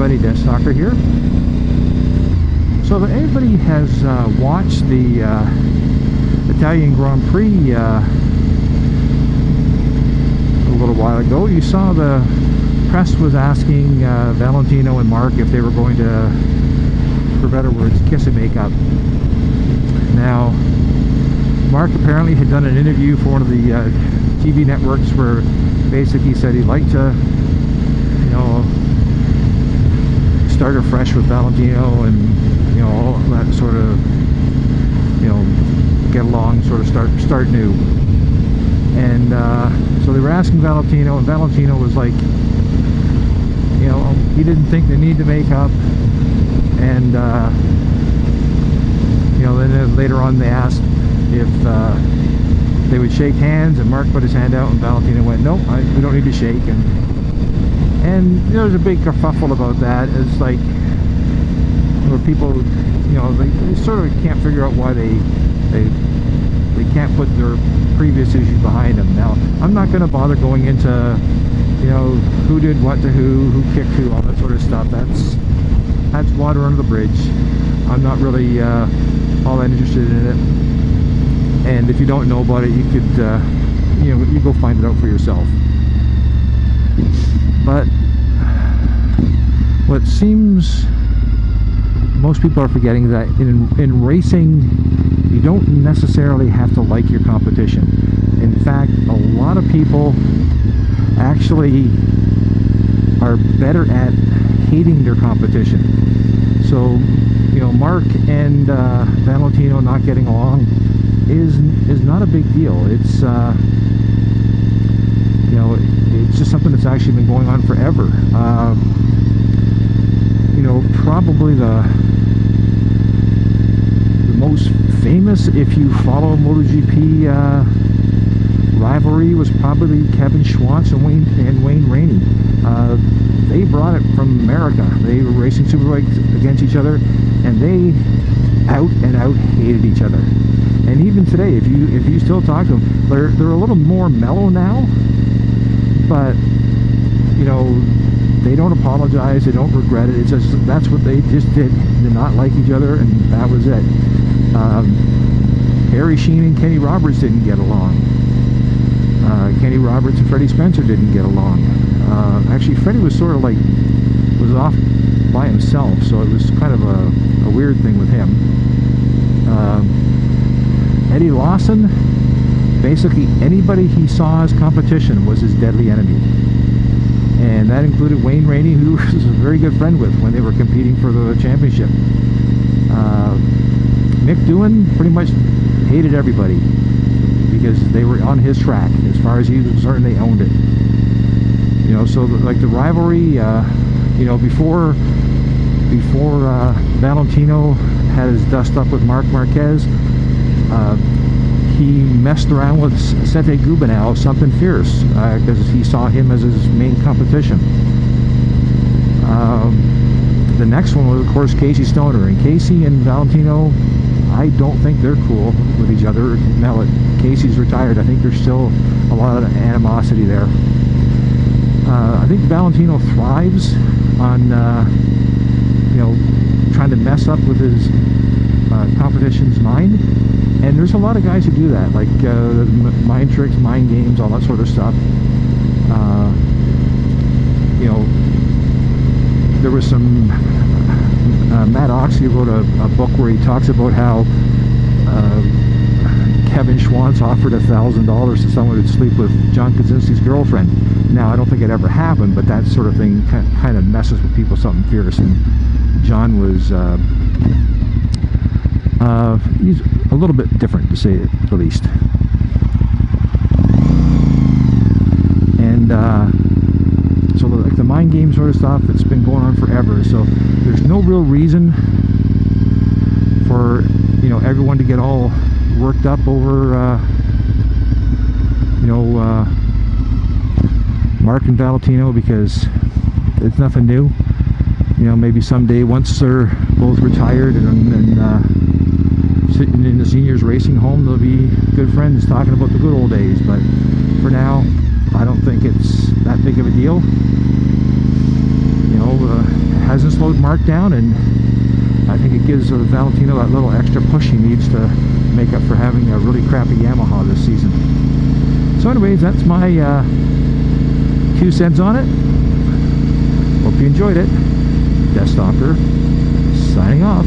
everybody, DeathsStalker here. So if anybody has watched the Italian Grand Prix a little while ago, you saw the press was asking Valentino and Mark if they were going to, for better words, kiss and make up. Now, Mark apparently had done an interview for one of the TV networks where basically he said he'd like to, you know, start afresh with Valentino and, you know, all that sort of, you know, get along, sort of start new. And so they were asking Valentino, and Valentino was like, you know, he didn't think they need to make up. And you know, then later on they asked if they would shake hands, and Mark put his hand out and Valentino went, no, we don't need to shake. And there was a big kerfuffle about that. It's like, where people, you know, they sort of can't figure out why they can't put their previous issues behind them. Now, I'm not going to bother going into, you know, who did what to who kicked who, all that sort of stuff. That's water under the bridge. I'm not really all that interested in it. And if you don't know about it, you could, you know, you go find it out for yourself. But what seems most people are forgetting is that in racing, you don't necessarily have to like your competition. In fact, a lot of people actually are better at hating their competition. So, you know, Mark and Valentino not getting along is not a big deal. It's you know, it's just something that's actually been going on forever. You know, probably the most famous, if you follow MotoGP rivalry, was probably Kevin Schwantz and Wayne Rainey. They brought it from America. They were racing superbikes against each other, and they out and out hated each other. And even today, if you still talk to them, they're a little more mellow now, but you know, they don't apologize, they don't regret it. It's just, that's what they just did. They did not like each other, and that was it. Harry Sheen and Kenny Roberts didn't get along. Kenny Roberts and Freddie Spencer didn't get along. Actually, Freddie was sort of like, was off by himself, so it was kind of a weird thing with him. Eddie Lawson, basically anybody he saw as competition was his deadly enemy. And that included Wayne Rainey, who he was a very good friend with when they were competing for the championship. Mick Doohan pretty much hated everybody because they were on his track. As far as he was concerned, they owned it. You know, so like the rivalry, you know, before Valentino had his dust up with Marc Marquez, he messed around with Sete Gubernau, something fierce, because he saw him as his main competition. The next one was, of course, Casey Stoner. And Casey and Valentino, I don't think they're cool with each other. Now that Casey's retired, I think there's still a lot of animosity there. I think Valentino thrives on, you know, trying to mess up with his competition's mind. And there's a lot of guys who do that, like mind tricks, mind games, all that sort of stuff. You know, there was some Matt Oxley wrote a book where he talks about how Kevin Schwantz offered $1,000 to someone to sleep with John Kaczynski's girlfriend. Now, I don't think it ever happened, but that sort of thing kind of messes with people something fierce. And John was he's a little bit different, to say the least. And so like the mind game sort of stuff, it's been going on forever. So there's no real reason for, you know, everyone to get all worked up over you know, Mark and Valentino, because it's nothing new. You know, maybe someday, once they're both retired and sitting in the seniors racing home, they'll be good friends talking about the good old days. But for now, I don't think it's that big of a deal. You know, hasn't slowed Mark down, and I think it gives Valentino that little extra push he needs to make up for having a really crappy Yamaha this season. So anyways, that's my 2 cents on it. Hope you enjoyed it. DeathsStalker signing off.